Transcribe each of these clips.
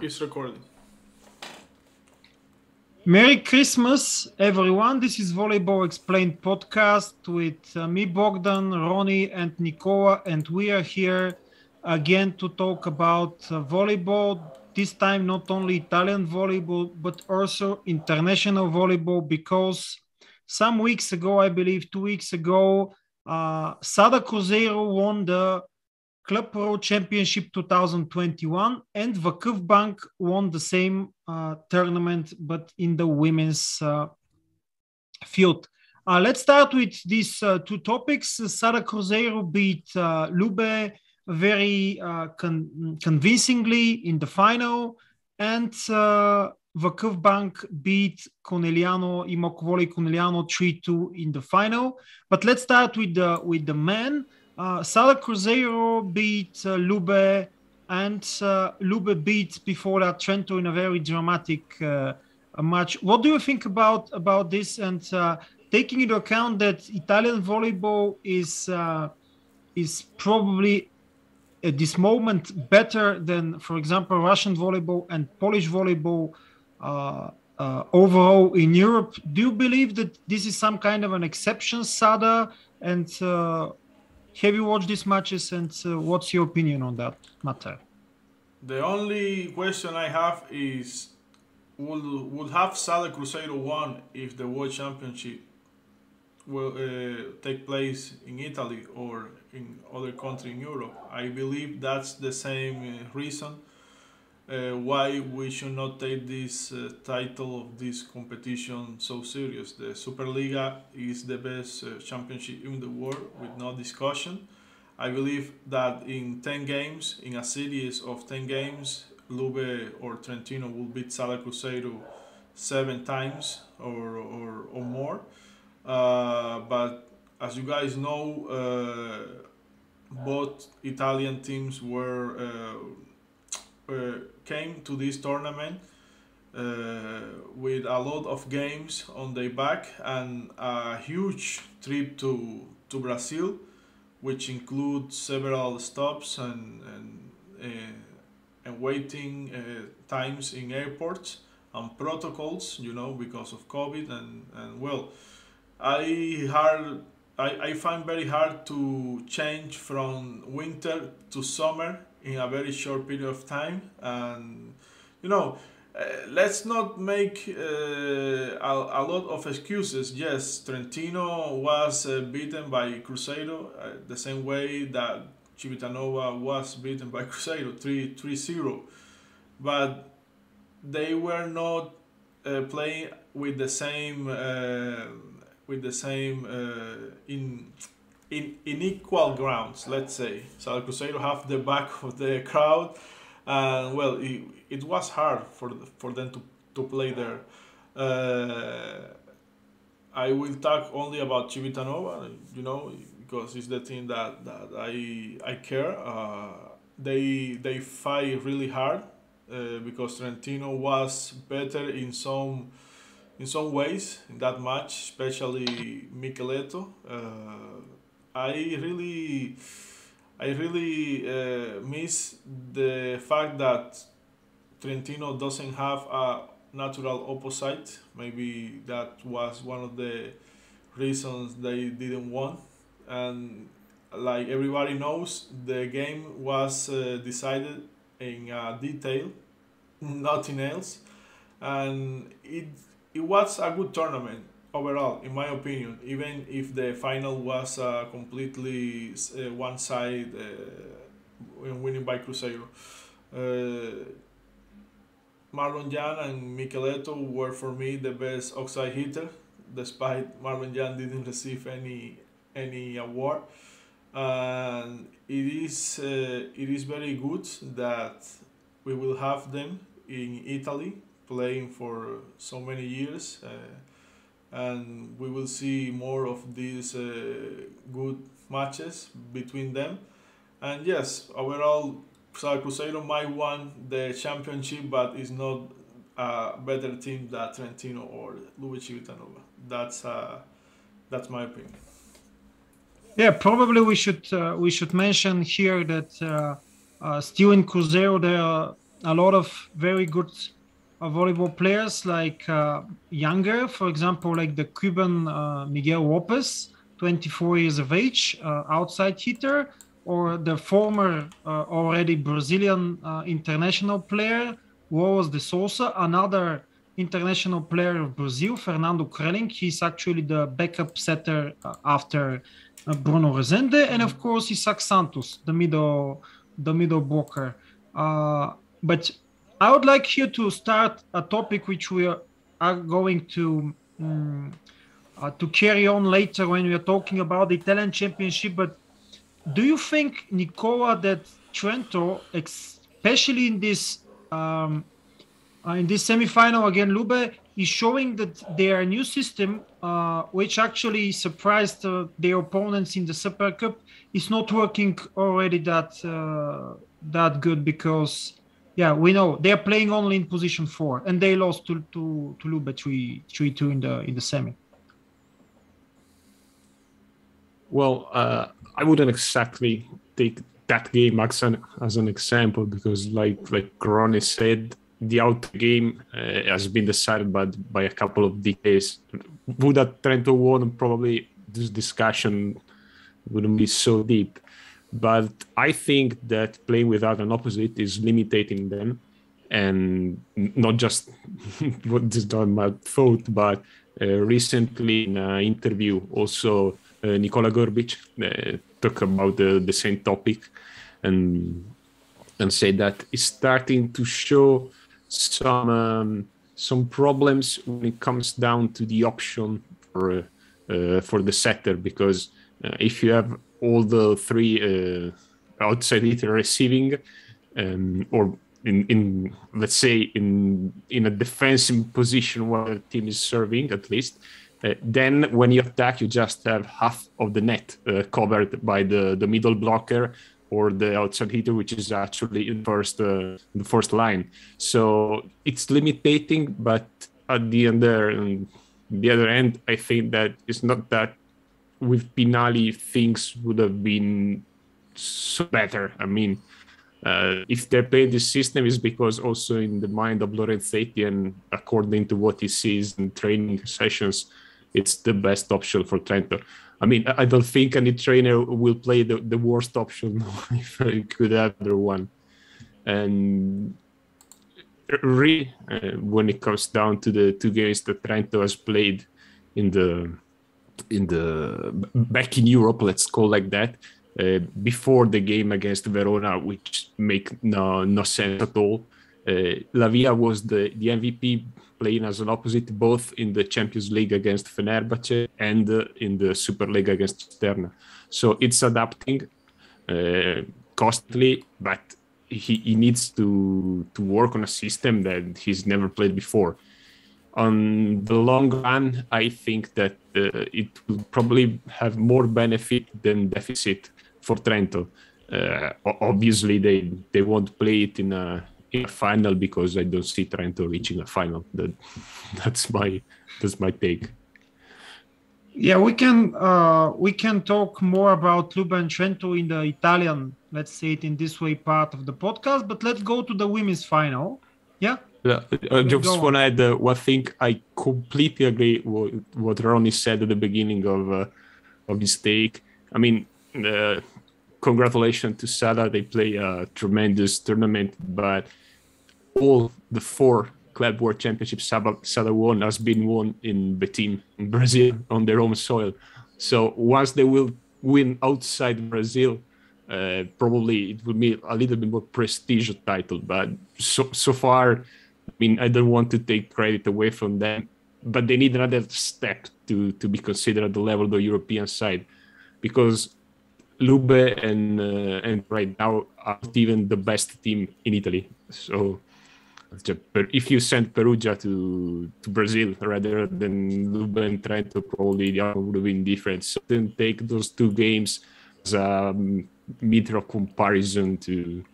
It's recording. Merry Christmas, everyone. This is Volleyball Explained podcast with me, Bogdan, Ronnie, and Nicola, and we are here again to talk about volleyball. This time, not only Italian volleyball, but also international volleyball, because some weeks ago, I believe 2 weeks ago, Sada Cruzeiro won the Club Pro Championship 2021, and Vakifbank won the same tournament, but in the women's field. Let's start with these two topics. Sada Cruzeiro beat LUBE very convincingly in the final, and Vakifbank beat Imok Volley Conegliano 3-2 in the final. But let's start with the men. Sada Cruzeiro beat LUBE, and LUBE beat before that Trento in a very dramatic match. What do you think about this? And taking into account that Italian volleyball is probably at this moment better than, for example, Russian volleyball and Polish volleyball overall in Europe, do you believe that this is some kind of an exception, Sada? And have you watched these matches, and what's your opinion on that matter? The only question I have is, would have Sada Cruzeiro won if the World Championship will take place in Italy or in other country in Europe? I believe that's the same reason why we should not take this title of this competition so serious. The Superlega is the best championship in the world with no discussion. I believe that in 10 games, in a series of 10 games, LUBE or Trentino will beat Sada Cruzeiro 7 times or more. But as you guys know, both Italian teams came to this tournament with a lot of games on their back and a huge trip to Brazil, which includes several stops and waiting times in airports and protocols, because of COVID and well, I find very hard to change from winter to summer in a very short period of time. And let's not make a lot of excuses. Yes, Trentino was beaten by Cruzeiro the same way that Civitanova was beaten by Cruzeiro 3-0, but they were not playing with the same in equal grounds, let's say. Sada Cruzeiro have the back of the crowd, and well, it was hard for them to play there. I will talk only about Civitanova, because it's the team that I care. They fight really hard because Trentino was better in some ways in that match, especially Michieletto. I really miss the fact that Trentino doesn't have a natural opposite. Maybe that was one of the reasons they didn't win. And like everybody knows, the game was decided in detail, nothing else, and it was a good tournament overall, in my opinion, even if the final was completely one side winning by Cruzeiro. Marlon Jan and Michieletto were for me the best outside hitter, despite Marlon Jan didn't receive any award. And it is very good that we will have them in Italy playing for so many years, and we will see more of these good matches between them. And yes, overall, Sada Cruzeiro might win the championship, but is not a better team than Trentino or LUBE Civitanova. That's my opinion. Yeah, probably we should mention here that still in Cruzeiro there are a lot of very good volleyball players, like younger, for example, like the Cuban Miguel Lopez, 24 years of age, outside hitter, or the former already Brazilian international player, Lourdes de Souza, another international player of Brazil, Fernando Kreling. He's actually the backup setter after Bruno Rezende, and of course Isaac Santos, the middle blocker. But I would like here to start a topic which we are going to carry on later when we are talking about the Italian Championship. But do you think, Nicola, that Trento, especially in this semifinal against LUBE, is showing that their new system, which actually surprised their opponents in the Super Cup, is not working already that good? Because we know they're playing only in position 4, and they lost to LUBE 3-2 in the semi. Well, I wouldn't exactly take that game as an example, because like Ronnie said, the out game has been decided by a couple of details. Would that Trento won, probably this discussion wouldn't be so deep. But I think that playing without an opposite is limiting them, and not just what is not my fault, but recently in an interview also Nikola Gorbic talked about the same topic and said that it's starting to show some problems when it comes down to the option for the setter, because if you have all the three outside hitter receiving, or in let's say in a defensive position where the team is serving at least, then when you attack, you just have half of the net covered by the middle blocker or the outside hitter, which is actually in the first line. So it's limiting, but at the other end, I think that it's not that with Pinali things would have been so better. I mean, if they're playing this system, is because also in the mind of Lorenzetti and according to what he sees in training sessions, it's the best option for Trento. I mean, I don't think any trainer will play the worst option if he could have the one. And really, when it comes down to the two games that Trento has played in the back in Europe, let's call like that, before the game against Verona, which make no sense at all. Lavia was the MVP, playing as an opposite both in the Champions League against Fenerbahce and in the Superlega against Cisterna. So it's adapting costly, but he needs to work on a system that he's never played before. On the long run, I think that it will probably have more benefit than deficit for Trento. Obviously, they won't play it in a final, because I don't see Trento reaching a final. That's my take. Yeah, we can talk more about LUBE and Trento in the Italian, let's say it in this way, part of the podcast. But let's go to the women's final. Yeah. I just want to add one thing. I completely agree with what Ronnie said at the beginning of his take. I mean, congratulations to Sada. They play a tremendous tournament, but all the 4 Club World Championships Sada won has been won in Betim, in Brazil, on their own soil. So once they will win outside Brazil, probably it will be a little bit more prestigious title. But so far, I mean, I don't want to take credit away from them, but they need another step to be considered at the level of the European side, because LUBE and right now are not even the best team in Italy. So if you send Perugia to Brazil rather than LUBE and Trento, probably the outcome would have been different. So then take those 2 games as a meter of comparison to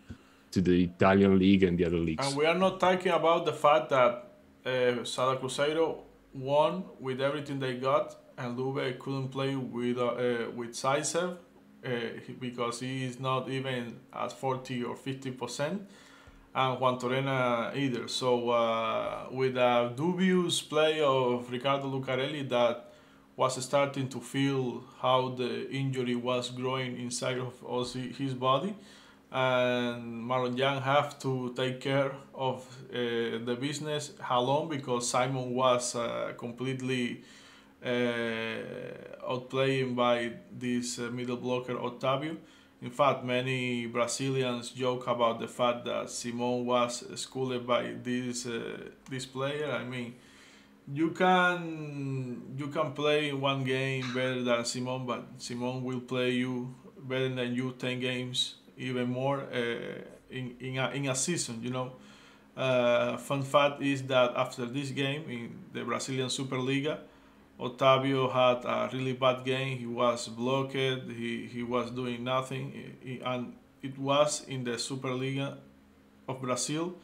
the Italian league and the other leagues. And we are not talking about the fact that Sada Cruzeiro won with everything they got, and LUBE couldn't play with Saisev because he is not even at 40 or 50%. and Juantorena either. So with a dubious play of Riccardo Lucarelli that was starting to feel how the injury was growing inside of his body, and Maron Jan have to take care of the business alone because Simon was completely outplaying by this middle blocker Otávio. In fact, many Brazilians joke about the fact that Simon was schooled by this player. I mean, you can play one game better than Simon, but Simon will play you better than you 10 games, even more in a season. Fun fact is that after this game in the Brazilian Superlega, Otávio had a really bad game. He was blocked. He was doing nothing, and it was in the Superliga of Brazil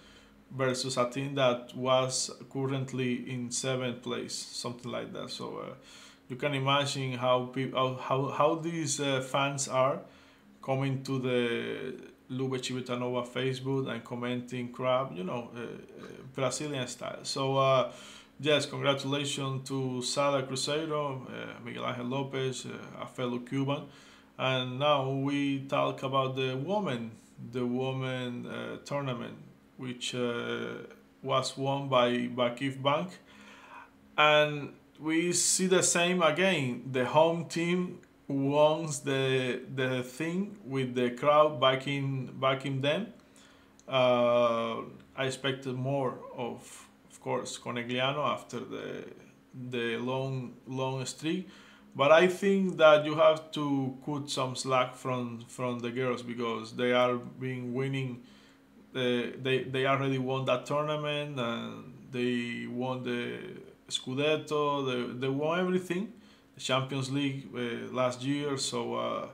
versus a team that was currently in 7th place, something like that. So you can imagine how these fans are coming to the LUBE Civitanova Facebook and commenting crap, Brazilian style. So yes, congratulations to Sada Cruzeiro, Miguel Angel Lopez, a fellow Cuban. And now we talk about the women tournament, which was won by Vakifbank. And we see the same again. The home team won the thing with the crowd backing them. I expected more of course, Conegliano after the long streak. But I think that you have to cut some slack from the girls because they are been winning. They already won that tournament and they won the Scudetto. They won everything, the Champions League last year. So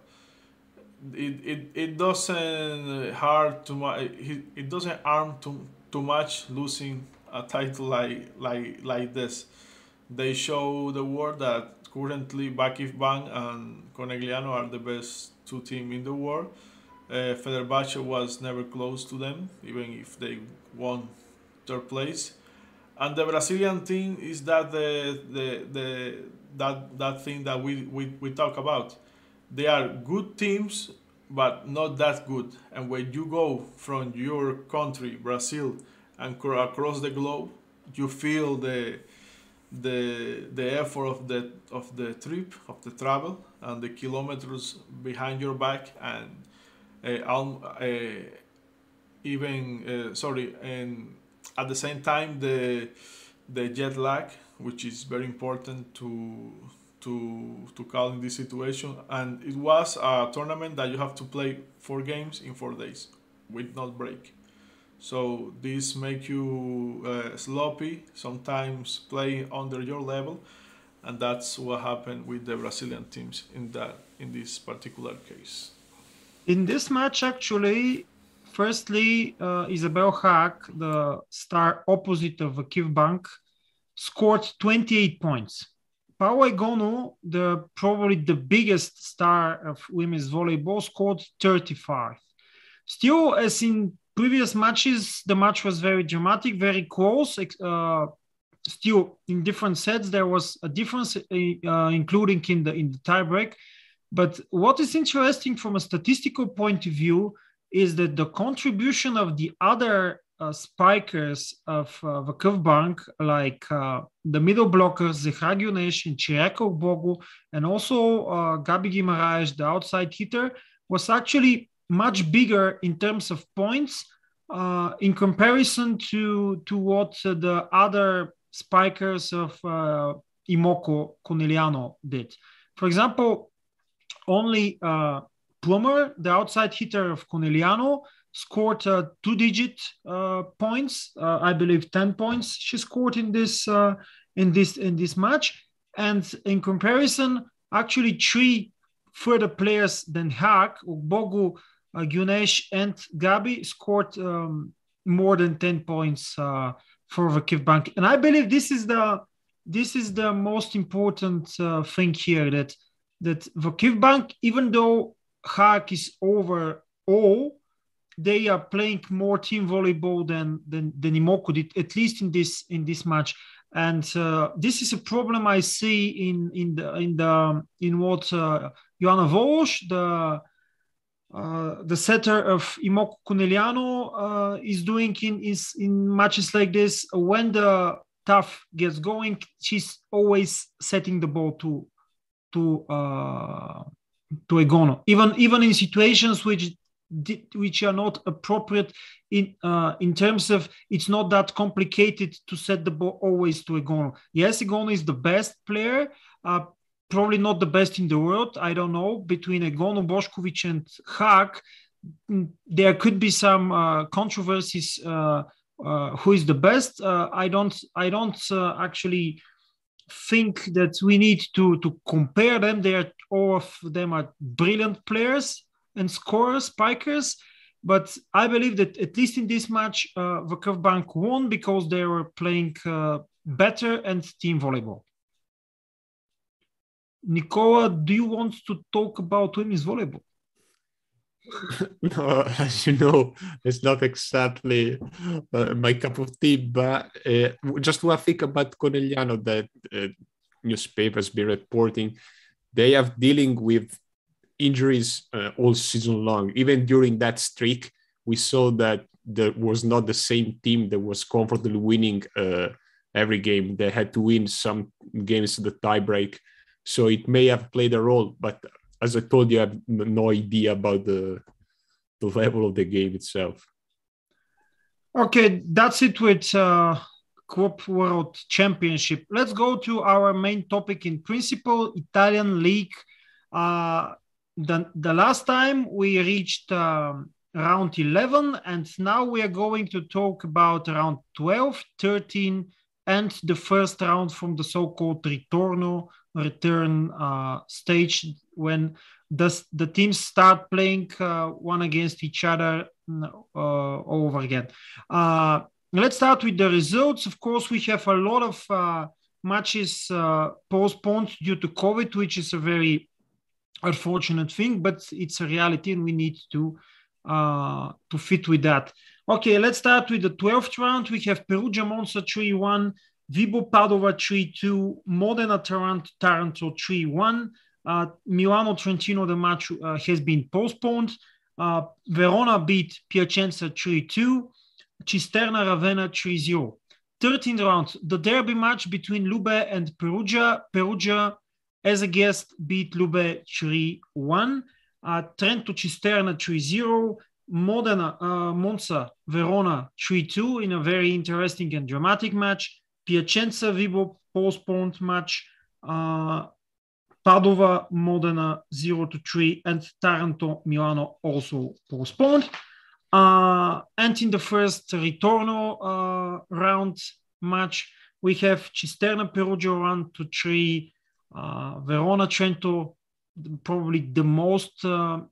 it doesn't hard too much. It doesn't harm too much losing a title like this. They show the world that currently Vakifbank and Conegliano are the best two teams in the world. Fenerbahce was never close to them, even if they won 3rd place. And the Brazilian team is that that thing that we talk about. They are good teams, but not that good. And when you go from your country, Brazil, and across the globe, you feel the effort of the trip, of the travel, and the kilometers behind your back, and and at the same time the jet lag, which is very important to call in this situation. And it was a tournament that you have to play 4 games in 4 days with no break. So this make you sloppy, sometimes play under your level, and that's what happened with the Brazilian teams in this particular case. In this match, actually, firstly, Isabelle Haak, the star opposite of Vakifbank, scored 28 points. Paola Egonu, probably the biggest star of women's volleyball, scored 35. Still, as in previous matches, the match was very dramatic, very close. Still, in different sets, there was a difference, including in the tiebreak. But what is interesting from a statistical point of view is that the contribution of the other spikers of Vakifbank, like the middle blockers, Zehra Gunesh and Chireko Bogu, and also Gabi Guimaraes, the outside hitter, was actually much bigger in terms of points in comparison to what the other spikers of Imoko Conegliano did. For example, only Plummer, the outside hitter of Conegliano, scored 2-digit points. I believe 10 points she scored in this match. And in comparison, actually 3 further players than Haak, Bogu, Gunesh, and Gabi scored more than 10 points for Vakifbank. And I believe this is the most important thing here, that Vakifbank, even though Haak is over all, they are playing more team volleyball than Imoco did, at least in this match. And this is a problem I see in what Joanna Walsh, the setter of Imoco Conegliano, is doing in matches like this. When the tough gets going, she's always setting the ball to Egonu, even in situations which are not appropriate in terms of it's not that complicated to set the ball always to Egonu. Yes, Egonu is the best player, probably not the best in the world. I don't know. Between Egonu, Bošković, and Haak, there could be some controversies. Who is the best? I don't actually think that we need to compare them. All of them are brilliant players and scorers, spikers. But I believe that at least in this match, Vakifbank won because they were playing better and team volleyball. Nicola, do you want to talk about women's volleyball? No, as you know, it's not exactly my cup of tea, but just one thing about Conegliano that newspapers be reporting, they are dealing with injuries all season long. Even during that streak, we saw that there was not the same team that was comfortably winning every game. They had to win some games the tiebreak. So it may have played a role, but as I told you, I have no idea about the level of the game itself. Okay, that's it with Club World Championship. Let's go to our main topic in principle, Italian League. The last time we reached round 11, and now we are going to talk about round 12, 13, and the first round from the so-called return stage, when the teams start playing one against each other over again. Let's start with the results. Of course, we have a lot of matches postponed due to COVID, which is a very unfortunate thing, but it's a reality and we need to fit with that. Okay, let's start with the 12th round. We have Perugia Monza 3-1, Vibo Padova 3-2, Modena Taranto 3-1, Milano Trentino, the match has been postponed. Verona beat Piacenza 3-2, Cisterna Ravenna 3-0. 13th round, the derby match between LUBE and Perugia. Perugia, as a guest, beat LUBE 3-1. Trento Cisterna 3-0. Modena Monza Verona 3-2 in a very interesting and dramatic match. Piacenza Vibo postponed match. Padova Modena 0-3, and Taranto Milano also postponed. And in the first ritorno round match, we have Cisterna Perugia 1-3, Verona Trento, probably the most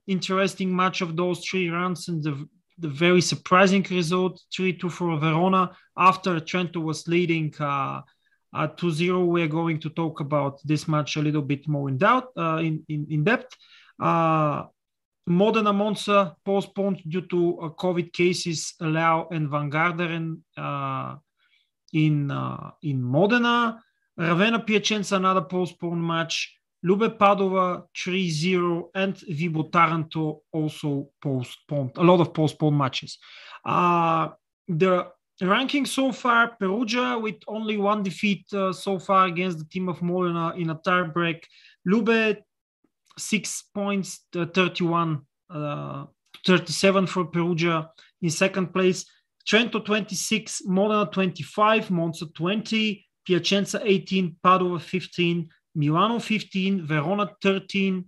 interesting match of those three rounds, and the very surprising result, 3-2 for Verona after Trento was leading 2-0. We're going to talk about this match a little bit more in depth. Modena Monza postponed due to COVID cases, Lau and Van Garderen in Modena. Ravenna Piacenza, another postponed match. LUBE Padova 3-0, and Vibo Taranto also postponed. A lot of postponed matches. The ranking so far, Perugia with only one defeat so far against the team of Modena in a tiebreak. LUBE 6 points, 31, 37 for Perugia in second place. Trento 26, Modena 25, Monza 20, Piacenza 18, Padova 15, Milano 15, Verona 13,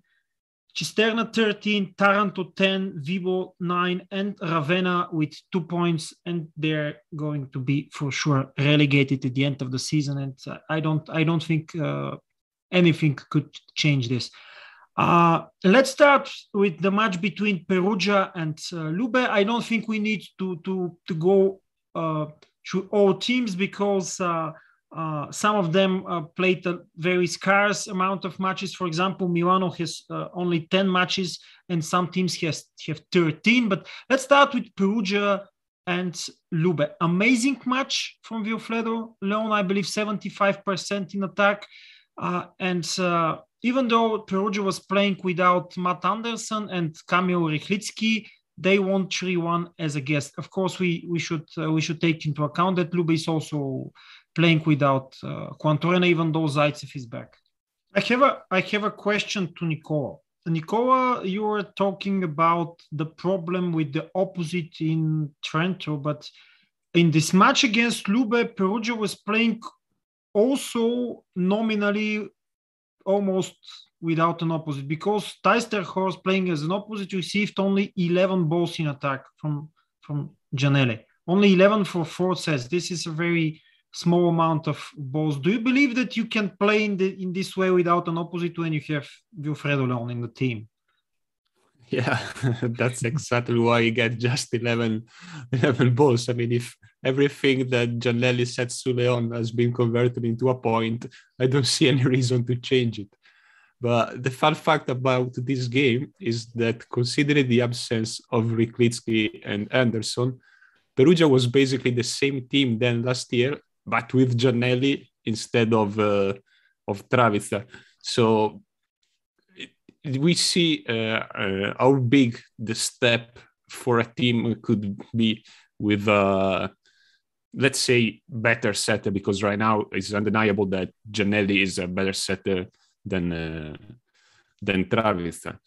Cisterna 13, Taranto 10, Vibo 9, and Ravenna with 2 points, and they're going to be for sure relegated at the end of the season. And I don't think anything could change this. Let's start with the match between Perugia and LUBE. I don't think we need to go through all teams because Some of them played a very scarce amount of matches. For example, Milano has only 10 matches and some teams have 13. But let's start with Perugia and LUBE. Amazing match from Vilfredo Leon, I believe 75% in attack. Even though Perugia was playing without Matt Anderson and Kamil Rychlicki, they won 3-1 as a guest. Of course, we should take into account that LUBE is also playing without Juantorena, even though Zaitsev is back. I have a question to Nicola. Nicola, you were talking about the problem with the opposite in Trento, but in this match against LUBE, Perugia was playing also nominally almost without an opposite, because Teisterhorst playing as an opposite received only 11 balls in attack from Giannelli. Only 11 for 4 sets. This is a very small amount of balls. Do you believe that you can play in this way without an opposite when you have Vilfredo Leon in the team? Yeah, that's exactly why you get just 11 balls. I mean, if everything that Giannelli sets to Leon has been converted into a point, I don't see any reason to change it. But the fun fact about this game is that, considering the absence of Rychlicki and Anderson, Perugia was basically the same team than last year, but with Giannelli instead of Travitsa. So we see how big the step for a team could be with, let's say, better setter, because right now it's undeniable that Giannelli is a better setter than Travitsa.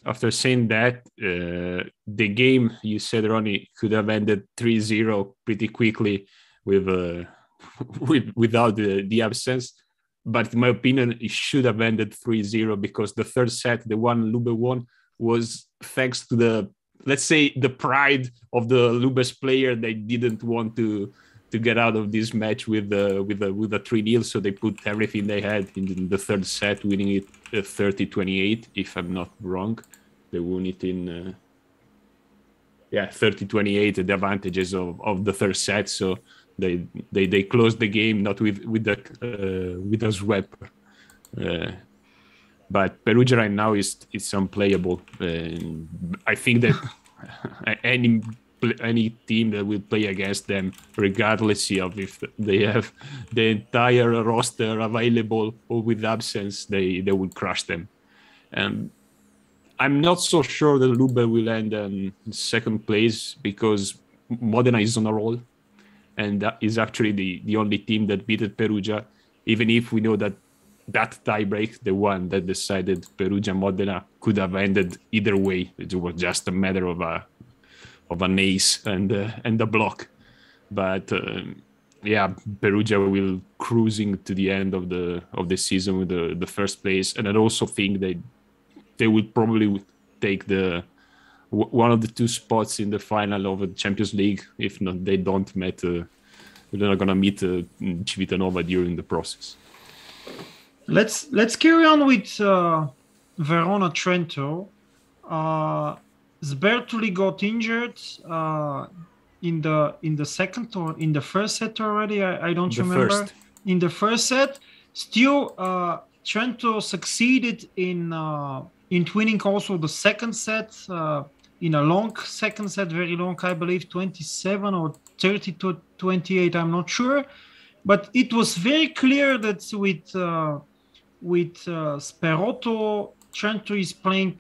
After saying that, the game, you said, Ronnie, could have ended 3-0 pretty quickly without the absence. But in my opinion, it should have ended 3-0, because the third set, the one LUBE won, was thanks to the pride of the LUBE's player. They didn't want to get out of this match with a 3-0, so they put everything they had in the third set, winning it 30-28, if I'm not wrong. They won it in 30-28, the advantages of the third set. So they closed the game not with a sweep. But Perugia right now is unplayable. I think that any team that will play against them, regardless of if they have the entire roster available or with absence, they will crush them. And I'm not so sure that LUBE will end in second place, because Modena is on a roll, and that is actually the only team that beat Perugia, even if we know that tiebreak, the one that decided Perugia-Modena, could have ended either way. It was just a matter of an ace and a block. But Perugia will cruising to the end of the season with the first place, and I also think they will probably take one of the two spots in the final of the Champions League. If not, they don't meet. They're not gonna meet Civitanova during the process. Let's carry on with Verona Trento. Sbertoli got injured in the second or in the first set already. I don't remember. First. In the first set, still Trento succeeded in winning also the second set in a long second set, very long, I believe 27 or 30 to 28. I'm not sure, but it was very clear that with Sperotto, Trento is playing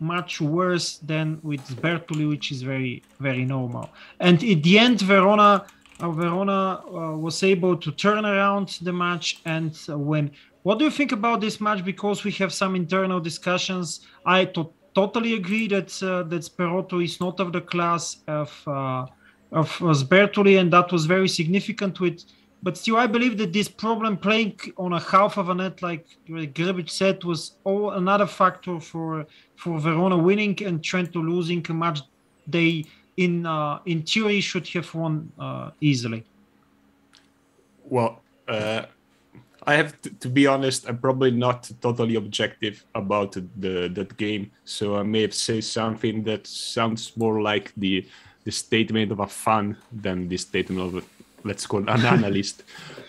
much worse than with Sbertoli, which is very, very normal. And at the end, Verona was able to turn around the match and win. What do you think about this match? Because we have some internal discussions. I totally agree that Sperotto is not of the class of Sbertoli, and that was very significant with. But still, I believe that this problem playing on a half of a net, like Grbic said, was another factor for Verona winning and Trento losing a match they, in theory, should have won easily. Well, I have to be honest, I'm probably not totally objective about that game. So I may have said something that sounds more like the statement of a fan than the statement let's call an analyst.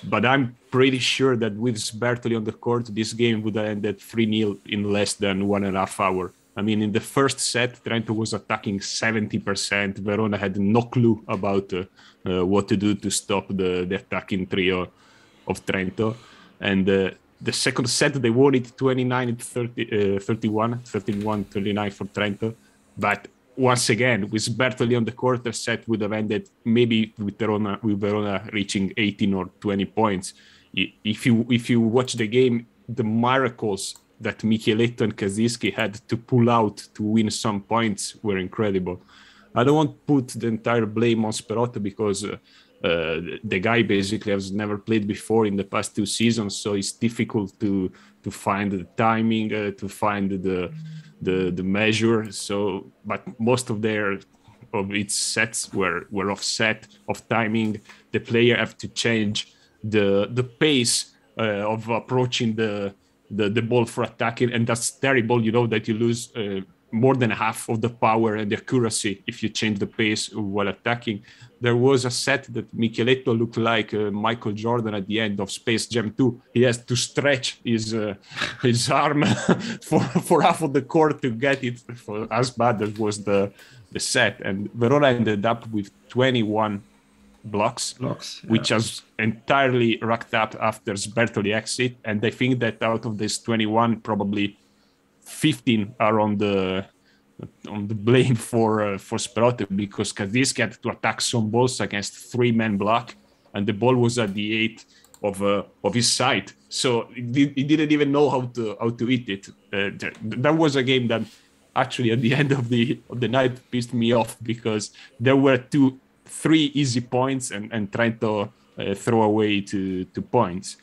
But I'm pretty sure that with Sbertoli on the court, this game would have ended 3-0 in less than 1.5 hours. I mean, in the first set, Trento was attacking 70%. Verona had no clue about what to do to stop the attacking trio of Trento. And the second set, they won it 29-31, 31-29 for Trento. But once again, with Sbertoli on the court, the set would have ended maybe with Verona reaching 18 or 20 points. If you watch the game, the miracles that Michieletto and Kaczynski had to pull out to win some points were incredible. I don't want to put the entire blame on Sbertoli because the guy basically has never played before in the past 2 seasons, so it's difficult to find the timing, to find the measure. So, but most of its sets were offset of timing. The player have to change the pace of approaching the ball for attacking, and that's terrible. You know that you lose more than half of the power and the accuracy if you change the pace while attacking. There was a set that Michieletto looked like Michael Jordan at the end of Space Jam 2. He has to stretch his arm for half of the court to get it. For as bad as was the set. And Verona ended up with 21 blocks, which was entirely racked up after Sbertoli exit. And I think that out of this 21, probably 15 are on the blame for Sbertoli, because Kaczynski had to attack some balls against 3-man block, and the ball was at the 8 of his side, so he didn't even know how to hit it. That was a game that actually at the end of the night pissed me off, because there were 3 easy points and trying to throw away 2 points.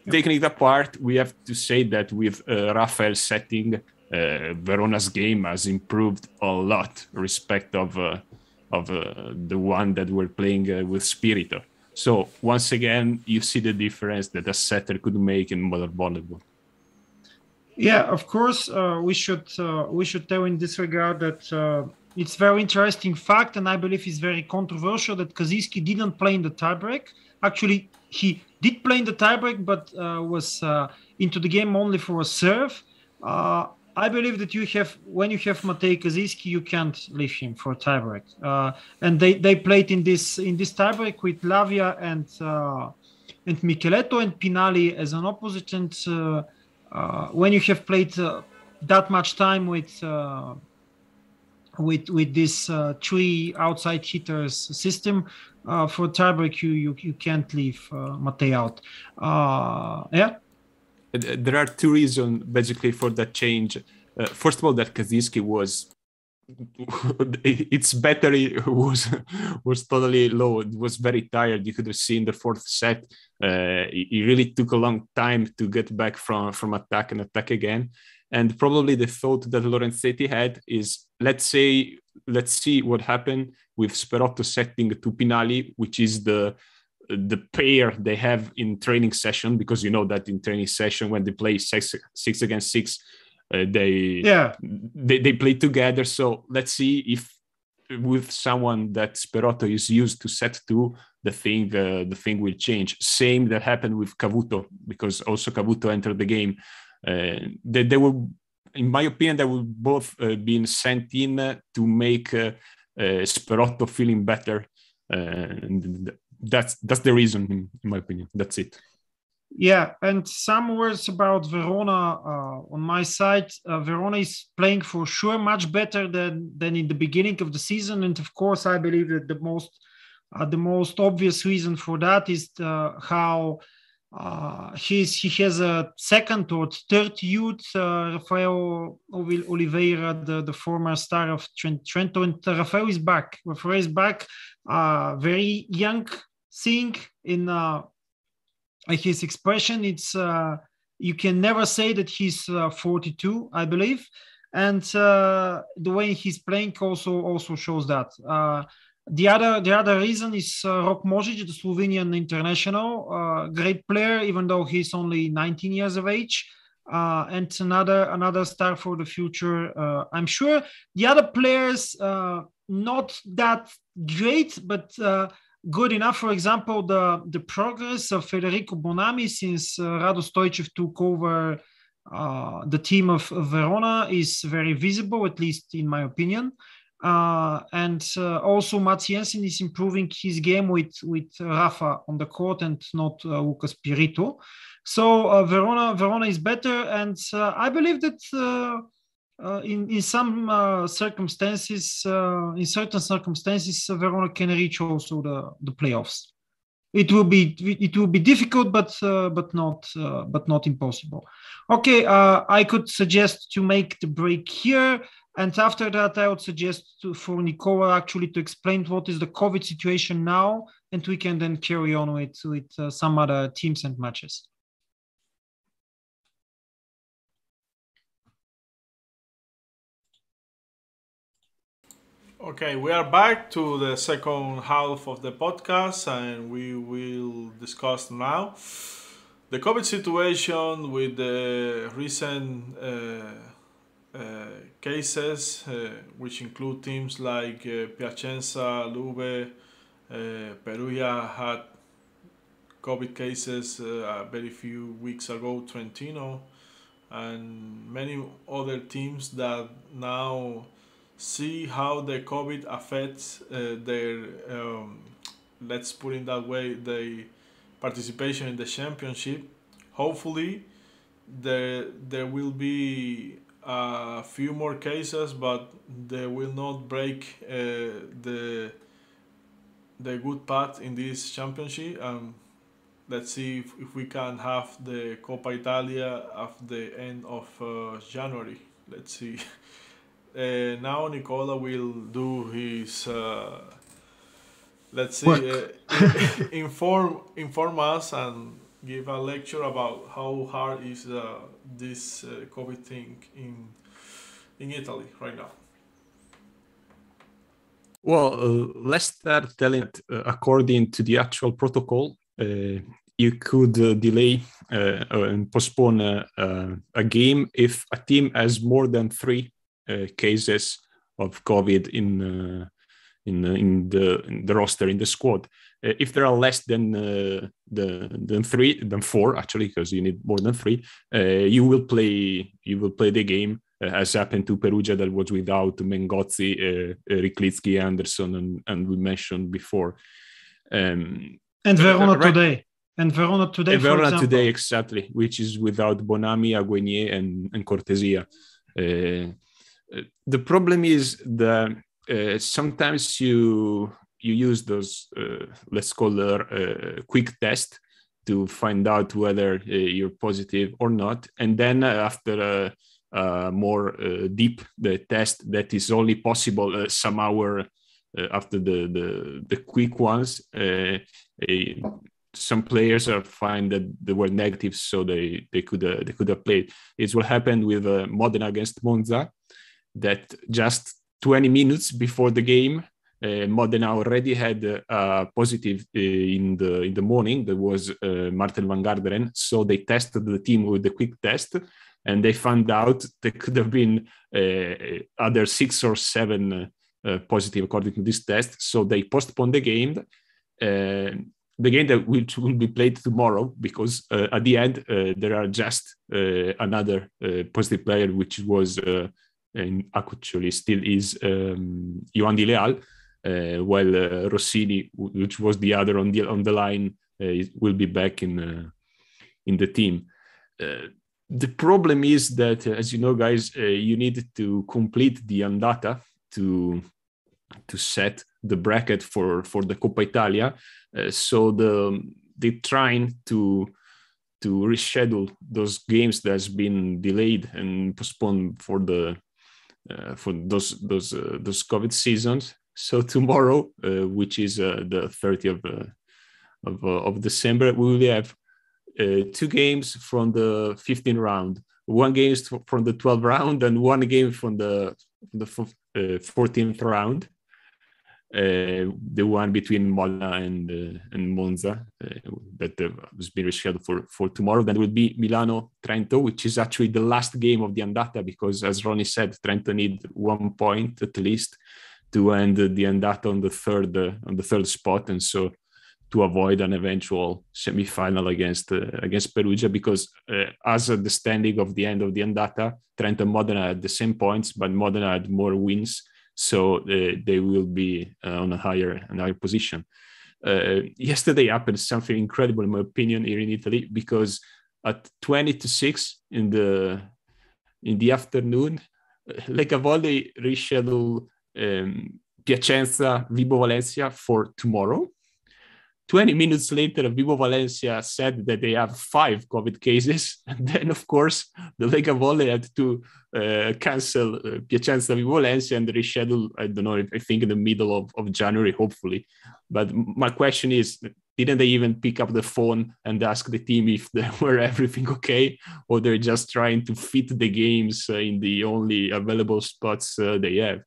Taking it apart, we have to say that with Raphael setting, Verona's game has improved a lot respect of the one that we're playing with Spirito. So once again, you see the difference that a setter could make in modern volleyball. Yeah, of course, we should tell in this regard that it's very interesting fact, and I believe it's very controversial, that Kaczynski didn't play in the tiebreak. Actually, he did play in the tiebreak, but was into the game only for a serve. I believe that when you have Matej Kaczynski, you can't leave him for a tiebreak. And they played in this tiebreak with Lavia and Michieletto and Pinali as an opposite. And when you have played that much time with this 3 outside hitters system, for tiebreak you can't leave Matej out. Yeah. There are 2 reasons basically for that change. First of all, that Kaczynski its battery was totally low. It was very tired. You could have seen the 4th set. It really took a long time to get back from attack and attack again. And probably the thought that Lorenzetti had is, let's see what happened with Sbertoli setting to Pinali, which is the pair they have in training session, because you know that in training session when they play 6 against 6, they play together. So let's see if with someone that Sbertoli is used to set to, the thing will change. Same that happened with Cavuto, because also Cavuto entered the game. They were, in my opinion, they were both being sent in to make Sbertoli feeling better. And that's the reason, in my opinion. That's it. Yeah, and some words about Verona on my side. Verona is playing for sure much better than in the beginning of the season, and of course, I believe that the most obvious reason for that is how he has a 2nd or 3rd youth, Raphael Oliveira, the former star of Trento, and Raphael is back. Raphael is back, very young thing in his expression. It's you can never say that he's 42, I believe, and the way he's playing also shows that. The other reason is Rok Mozic, the Slovenian international, great player, even though he's only 19 years of age, and another star for the future. I'm sure the other players not that great, but good enough. For example, the progress of Federico Bonami since Rado Stoichev took over the team of Verona is very visible, at least in my opinion. And also Mats Jensen is improving his game with Rafa on the court and not Lucas Pirito. So Verona is better, and I believe that in some circumstances, in certain circumstances, Verona can reach also the playoffs. It will be difficult, but not impossible. Okay, I could suggest to make the break here, and after that, I would suggest for Nicola actually to explain what is the COVID situation now, and we can then carry on with some other teams and matches. Okay, we are back to the second half of the podcast, and we will discuss now the COVID situation with the recent cases, which include teams like Piacenza, LUBE, Perugia had COVID cases very few weeks ago, Trentino, and many other teams that now see how the COVID affects their, let's put it that way, the participation in the championship. Hopefully, there will be a few more cases, but they will not break the good path in this championship. Let's see if we can have the Coppa Italia at the end of January. Let's see. Now Nicola will do his, let's see, inform us and give a lecture about how hard is this COVID thing in Italy right now. Well, let's start telling it. According to the actual protocol, you could delay and postpone a game if a team has more than 3 cases of COVID in the roster, in the squad. If there are less than 4, actually, because you need more than 3, you will play the game, as happened to Perugia, that was without Mengozzi, Rychlicki, Anderson, and we mentioned before. And Verona today. And Verona today, exactly, which is without Bonami, Aguenier, and Cortesia. The problem is that sometimes you use those, let's call it quick test to find out whether you're positive or not. And then after a more deep the test that is only possible some hour after the quick ones, some players are find that they were negative, so they could have played. It's what happened with Modena against Monza, that just 20 minutes before the game, Modena already had a positive in the morning. There was Martin van Garderen, so they tested the team with the quick test, and they found out there could have been other 6 or 7 positive according to this test. So they postponed the game that which will be played tomorrow, because at the end there are just another positive player, which was and actually still is Johan Di Leal, while Rossini, which was the other on the line, will be back in the team. The problem is that, as you know, guys, you need to complete the andata to set the bracket for the Coppa Italia. So they're trying to reschedule those games that's been delayed and postponed for those COVID seasons. So tomorrow, which is the 30th of December, we will have 2 games from the 15th round, 1 game from the 12th round, and 1 game from the 14th round. The one between Modena and Monza that has been rescheduled for tomorrow. Then will be Milano-Trento, which is actually the last game of the andata, because, as Ronnie said, Trento need 1 point at least to end the andata on the third spot, and so to avoid an eventual semi-final against Perugia, because as the standing of the end of the andata, Trento and Modena had the same points, but Modena had more wins, so they will be on a higher position. Yesterday happened something incredible, in my opinion, here in Italy, because at 20-6 in the afternoon, Lega Volley rescheduled Piacenza Vibo Valencia for tomorrow. 20 minutes later, Vibo Valencia said that they have 5 COVID cases. And then, of course, the Lega Volley had to cancel Piacenza Vibo Valencia and reschedule, I don't know, I think in the middle of January, hopefully. But my question is, didn't they even pick up the phone and ask the team if they were everything okay? Or they're just trying to fit the games in the only available spots they have?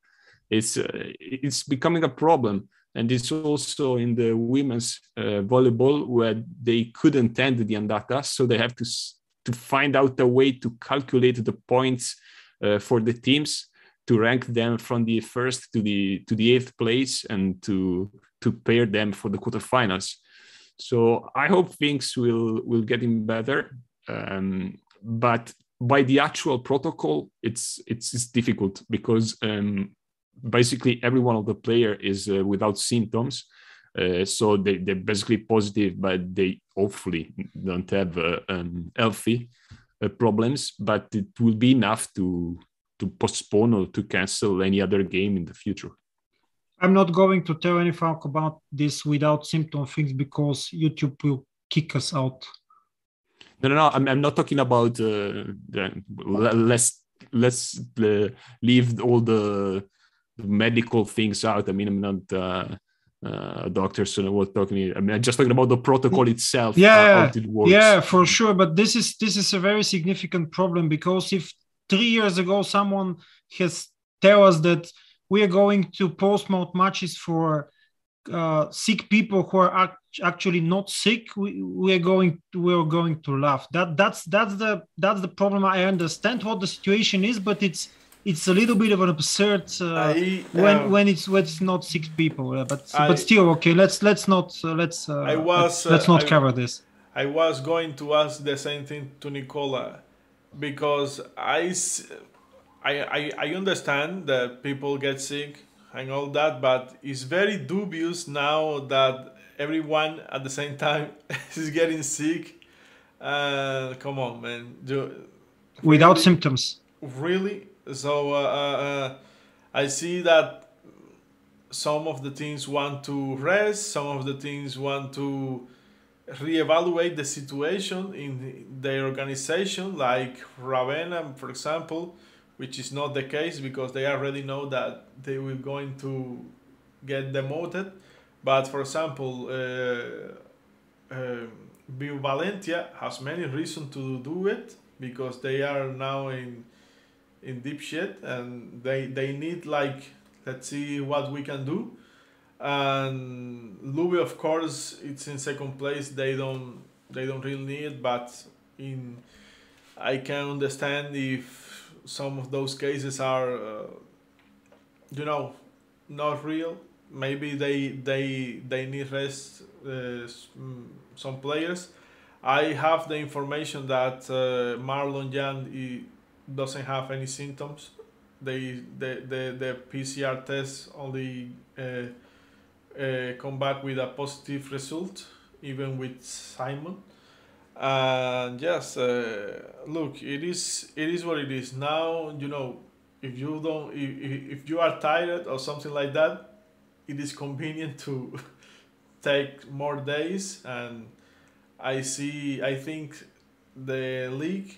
It's becoming a problem. And it's also in the women's volleyball, where they couldn't end the andata, so they have to find out a way to calculate the points for the teams, to rank them from the first to the 8th place, and to pair them for the quarterfinals. So I hope things will get better, but by the actual protocol, it's difficult, because basically every one of the player is without symptoms, so they're basically positive, but they hopefully don't have healthy problems. But it will be enough to postpone or to cancel any other game in the future. I'm not going to tell anything about this without symptom things, because YouTube will kick us out. No. I'm not talking about let's leave all the medical things out. I mean, I'm not a doctor, so I was talking. I mean, I'm just talking about the protocol itself. Yeah, how it works. Yeah, for sure. But this is a very significant problem, because if 3 years ago someone has tell us that we are going to postpone matches for sick people who are actually not sick, we're going to laugh. That's the problem. I understand what the situation is, but it's a little bit of an absurd when it's not sick people. But still, okay. Let's not cover this. I was going to ask the same thing to Nicola, because I understand that people get sick and all that, but it's very dubious now that everyone at the same time is getting sick. Come on, man. Without symptoms. Really? So I see that some of the teams want to rest, some of the teams want to reevaluate the situation in their organization, like Ravenna, for example, which is not the case, because they already know that they will going to get demoted. But for example, Valencia has many reasons to do it, because they are now in deep shit, and they need, like, let's see what we can do. And LUBE, of course, it's in second place. They don't really need it, but I can understand if some of those cases are not real. Maybe they need rest, some players. I have the information that Marlon Yant doesn't have any symptoms. The PCR test only come back with a positive result, even with Simon. And yes, look, it is what it is. Now, if you are tired or something like that, it is convenient to take more days. And I think the league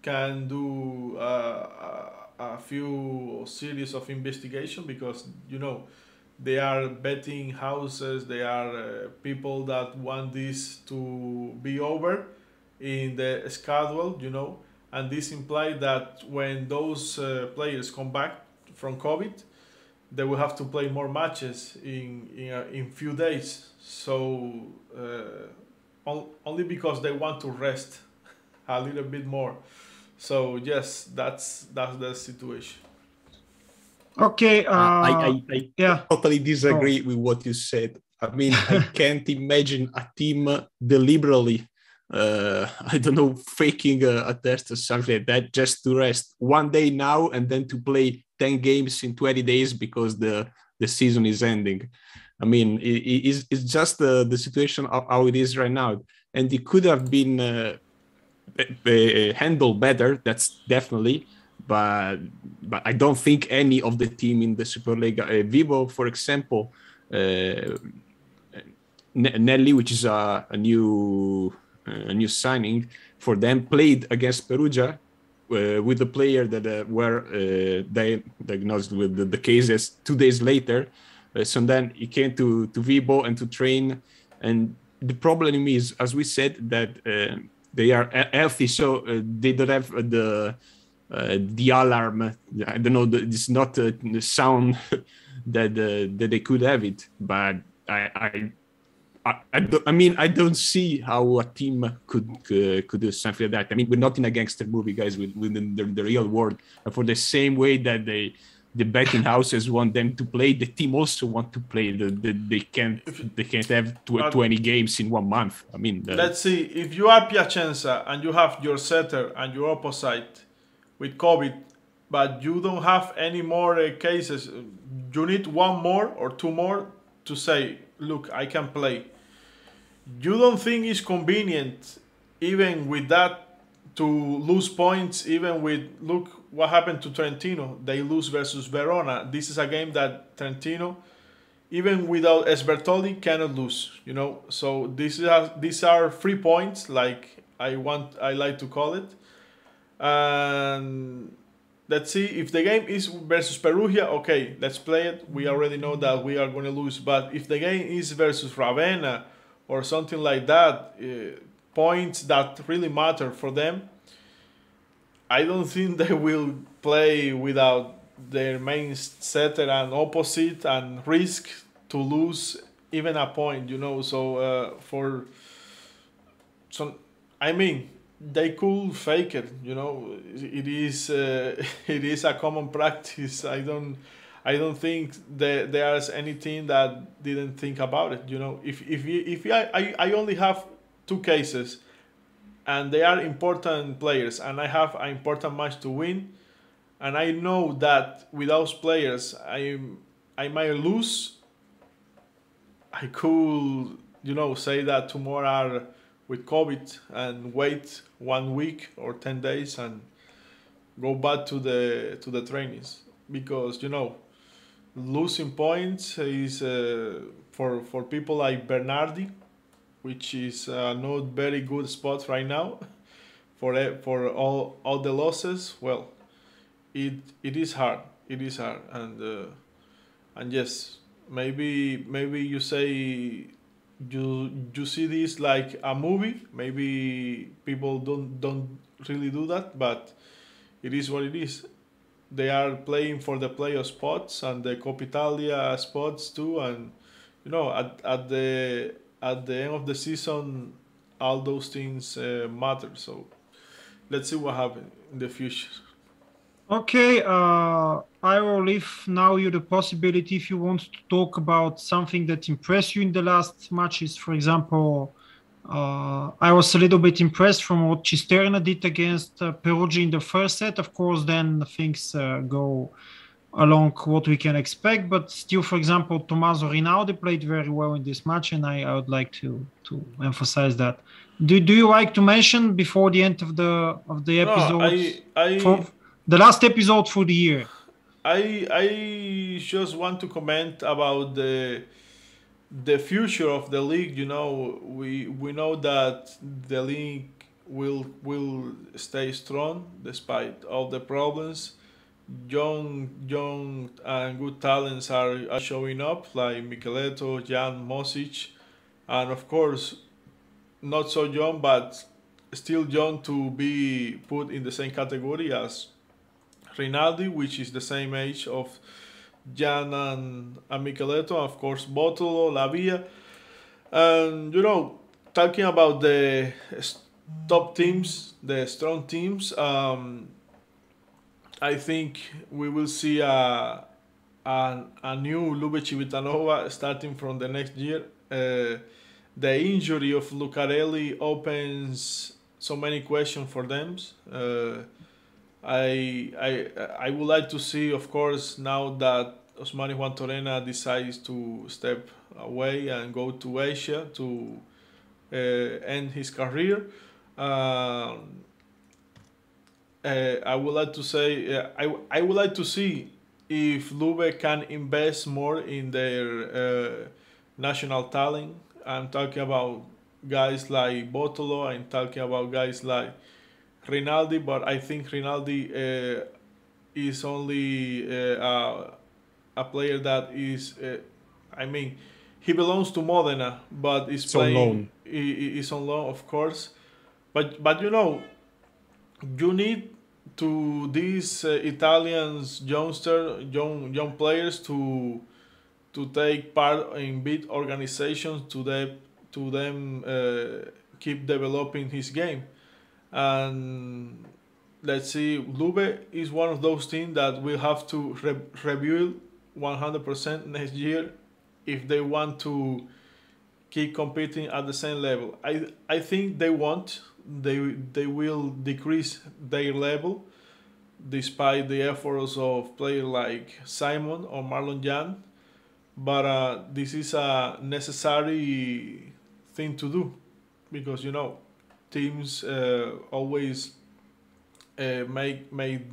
can do a few series of investigation, because they are betting houses, they are people that want this to be over in the schedule, and this implies that when those players come back from COVID, they will have to play more matches in few days. So only because they want to rest a little bit more. So yes, that's the situation. Okay. I Yeah. totally disagree with what you said. I mean, I can't imagine a team deliberately, I don't know, faking a test or something like that just to rest one day now and then to play 10 games in 20 days because the season is ending. I mean, it's just the situation of how it is right now. And it could have been handled better, that's definitely. But I don't think any of the team in the Superlega, Vivo, for example, Nelly, which is a new signing for them, played against Perugia with the player that were they diagnosed with the cases 2 days later. So then he came to Vibo and to train. And the problem is, as we said, that they are healthy, so they don't have the alarm. I don't know. It's not the sound that they could have it. But I mean, I don't see how a team could do something like that. I mean, we're not in a gangster movie, guys. Within the real world. For the same way that the betting houses want them to play, the team also want to play. They can't have 20 games in 1 month. I mean, let's see. If you are Piacenza and you have your setter and your opposite with COVID, but you don't have any more cases, you need 1 more or 2 more to say, look, I can play. You don't think it's convenient, even with that, to lose points, even with, look what happened to Trentino. They lose versus Verona. This is a game that Trentino, even without Sbertoli, cannot lose, you know. So these are 3 points, like I like to call it. And let's see, if the game is versus Perugia, okay, let's play it. We already know that we are going to lose. But if the game is versus Ravenna or something like that, points that really matter for them, I don't think they will play without their main setter and opposite and risk to lose even a point, you know. So for some, I mean, they could fake it, you know. It is a common practice. I don't think that there's anything that didn't think about it, you know. If I only have 2 cases and they are important players and I have an important match to win, and I know that without players I might lose, I could, you know, say that tomorrow are with COVID and wait 1 week or 10 days and go back to the trainings, because, you know, losing points is for people like Bernardi, which is not very good spot right now for all the losses. Well, it is hard. It is hard, and yes, maybe you say you see this like a movie. Maybe people don't really do that, but it is what it is. They are playing for the playoff spots and the Coppa Italia spots too, and you know, at the end of the season, all those things matter. So let's see what happens in the future. Okay, I will leave now you the possibility, if you want to talk about something that impressed you in the last matches. For example, I was a little bit impressed from what Cisterna did against Perugia in the first set. Of course, then things go along what we can expect. But still, for example, Tommaso Rinaldi played very well in this match, and I would like to emphasize that. Do you like to mention before the end of the episode? No, the last episode for the year. I just want to comment about the future of the league. You know, we know that the league will stay strong despite all the problems. Young and good talents are showing up, like Michieletto, Yant, Mozic, and of course not so young but still young to be put in the same category as Rinaldi, which is the same age of Jan and Michieletto, of course Bottolo, Lavia. And you know, talking about the top teams, the strong teams, I think we will see a a new LUBE Civitanova starting from the next year. The injury of Lucarelli opens so many questions for them. I would like to see, of course, now that Osmani Juantorena decides to step away and go to Asia to end his career. I would like to say I would like to see if LUBE can invest more in their national talent. I'm talking about guys like Bottolo. I'm talking about guys like Rinaldi, but I think Rinaldi is only a player that is. I mean, he belongs to Modena, but is playing. On loan. Is on loan, of course. But you know, you need to these Italians young players to take part in big organizations to them keep developing his game. And let's see, LUBE is one of those teams that will have to rebuild 100% next year if they want to keep competing at the same level. I think they won't. They will decrease their level despite the efforts of players like Simon or Marlon Yant. But this is a necessary thing to do because, you know, teams always make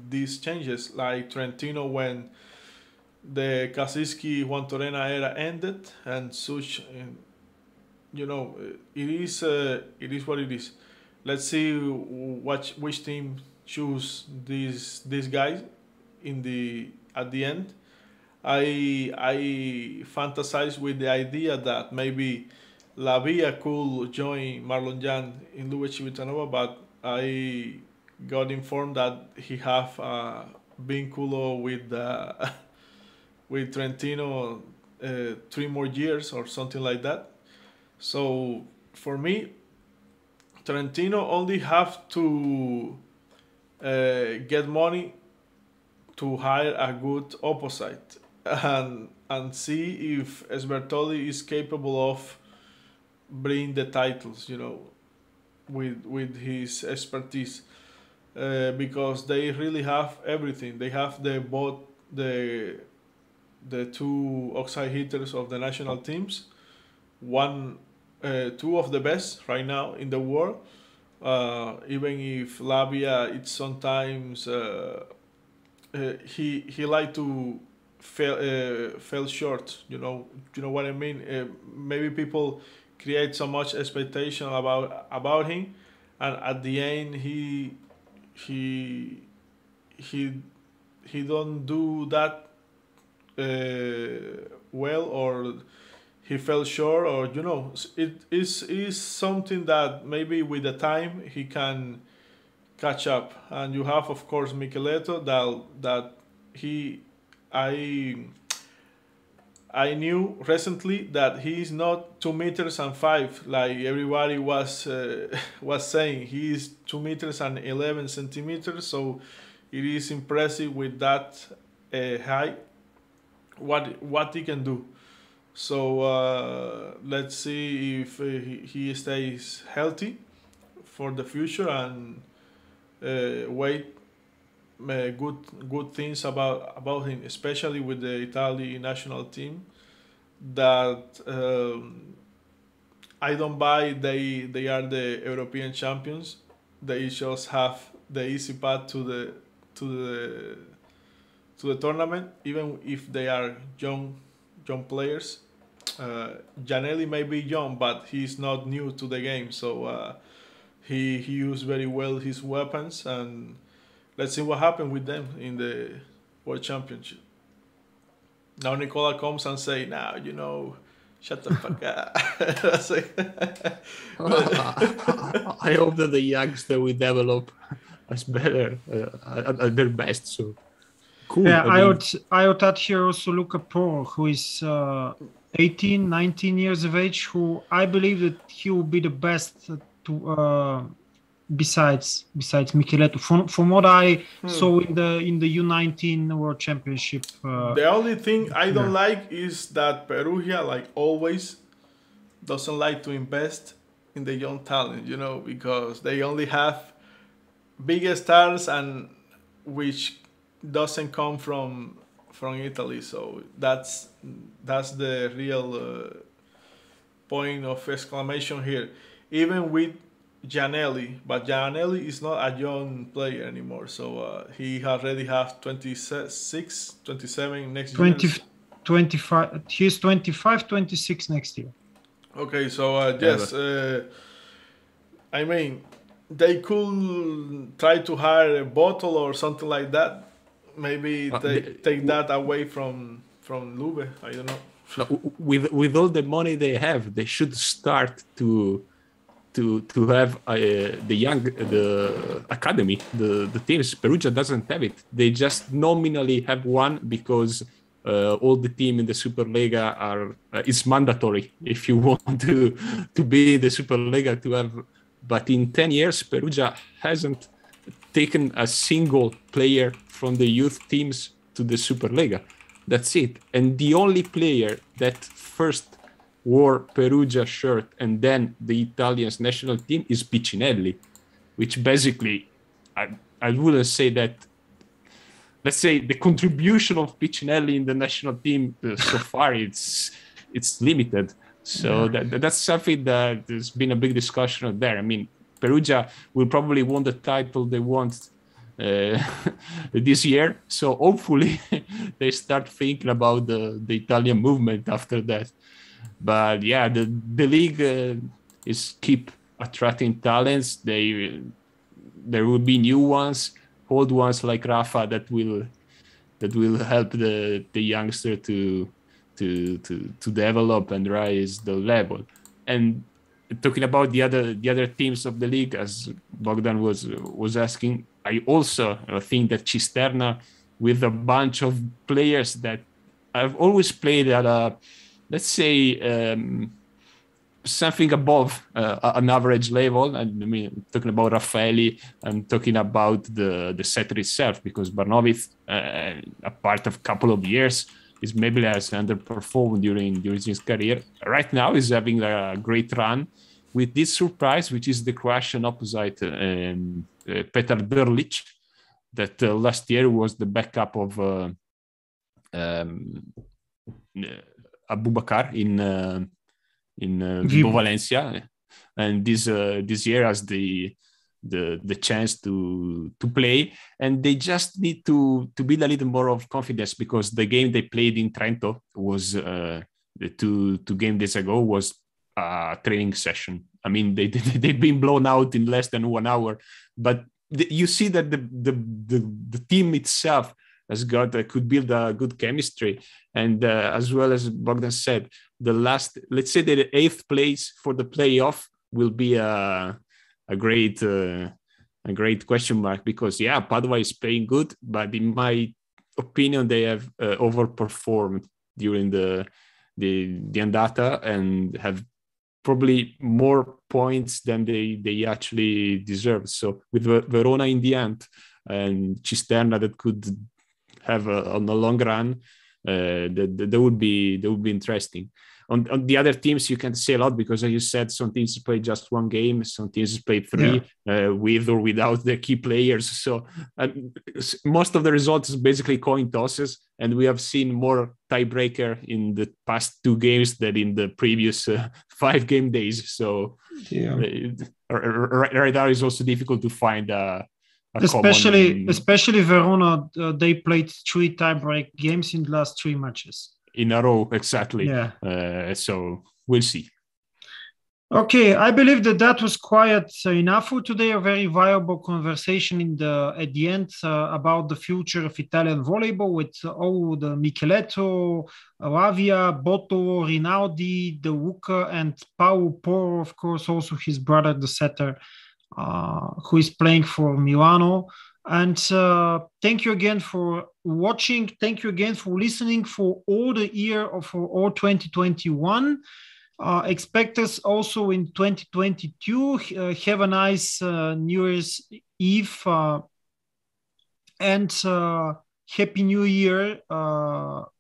these changes, like Trentino when the Kasiski Juantorena era ended and such. You know, it is what it is. Let's see which team choose these guys at the end. I fantasize with the idea that maybe Lavia could join Marlon Yant in LUBE Civitanova, but I got informed that he have vinculo with Trentino 3 more years or something like that. So for me, Trentino only have to get money to hire a good opposite and see if Sbertoli is capable of bringing the titles, you know, with his expertise, because they really have everything. They have both the 2 oxide hitters of the national teams, 2 of the best right now in the world. Even if Lavia, it's sometimes he like to fell short. You know what I mean. Maybe people create so much expectation about him, and at the end he don't do that well, or he fell short, or you know, it is something that maybe with the time he can catch up. And you have, of course, Michieletto that I knew recently that he is not 2 meters and 5 like everybody was saying. He is 2 meters and 11 centimeters. So it is impressive with that height what he can do. So let's see if he stays healthy for the future, and wait good things about him, especially with the Italian national team. That I don't buy they are the European champions. They just have the easy path to the tournament, even if they are young players. Janelli may be young, but he's not new to the game, so he used very well his weapons, and let's see what happens with them in the World Championship. Now Nicola comes and say, "Now, you know, shut the fuck up." I hope that the youngster will develop as better at their best. So cool. Yeah, I would add here also Luca Porro, who is 18, 19 years of age, who I believe that he will be the best besides Michieletto, from what I saw in the U19 World Championship. The only thing I don't like is that Perugia, like always, doesn't like to invest in the young talent, because they only have big stars and which doesn't come from Italy. So that's the real point of exclamation here. Even with Gianelli, but Gianelli is not a young player anymore. So he already has 26, 27 next year. 25. He's 25, 26 next year. Okay, so yes, I mean, they could try to hire a Bottolo or something like that. Maybe take that away from LUBE. I don't know. No, with all the money they have, they should start to have the academy, the teams. Perugia doesn't have it. They just nominally have one because all the team in the Superlega are it's mandatory if you want to be in the Superlega to have. But in 10 years, Perugia hasn't taken a single player from the youth teams to the Superlega. That's it. And the only player that first wore Perugia shirt and then the Italian's national team is Piccinelli, which basically, I wouldn't say that. Let's say the contribution of Piccinelli in the national team so far it's limited. So that's something that there's been a big discussion there. I mean, Perugia will probably win the title they want this year. So hopefully they start thinking about the Italian movement after that. But yeah, the league is keep attracting talents. There will be new ones, old ones like Rafa that will help the youngster to develop and rise the level. And talking about the other teams of the league, as Bogdan was asking, I also think that Cisterna, with a bunch of players that I've always played at a, let's say, something above an average level. And I mean, talking about Raphael, I'm talking about the setter itself, because Barnovic, a part of a couple of years, is maybe has underperformed during his career. Right now, he's having a great run with this surprise, which is the Croatian opposite, Petar Drlic, that last year was the backup of Abubakar in Valencia, and this year has the chance to play, and they just need to build a little more of confidence, because the game they played in Trento was the two game days ago was a training session. I mean, they've been blown out in less than 1 hour, but you see that the team itself could build a good chemistry, and as well as Bogdan said, let's say the 8th place for the playoff will be a great question mark, because Padua is playing good, but in my opinion they have overperformed during the andata and have probably more points than they actually deserve. So with Verona in the end and Cisterna that could have on the long run, that would be interesting. On the other teams, you can say a lot, because as you said, some teams play just one game, some teams play 3 with or without the key players. So most of the results is basically coin tosses, and we have seen more tiebreaker in the past 2 games than in the previous 5 game days. So right now it's also difficult to find especially Verona. They played 3 tiebreak games in the last 3 matches. In a row, exactly. So we'll see. Okay, I believe that was quite enough for today. A very viable conversation at the end about the future of Italian volleyball with all the Michieletto, Lavia, Bottolo, Rinaldi, the Wuka, and Paola Porro, of course, also his brother, the setter, who is playing for Milano. And thank you again for watching. Thank you again for listening for all the year of all 2021. Expect us also in 2022. Have a nice New Year's Eve and Happy New Year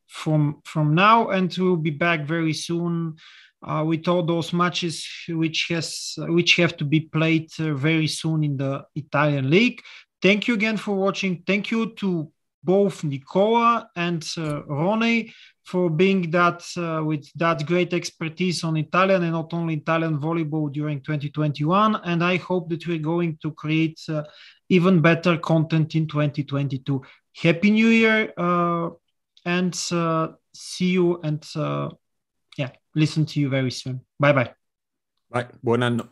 from now, and we'll be back very soon with all those matches which have to be played very soon in the Italian league. Thank you again for watching. Thank you to both Nicola and Ronnie for being that with that great expertise on Italian and not only Italian volleyball during 2021. And I hope that we're going to create even better content in 2022. Happy New Year and see you and listen to you very soon. Bye-bye. Bye. Buon anno.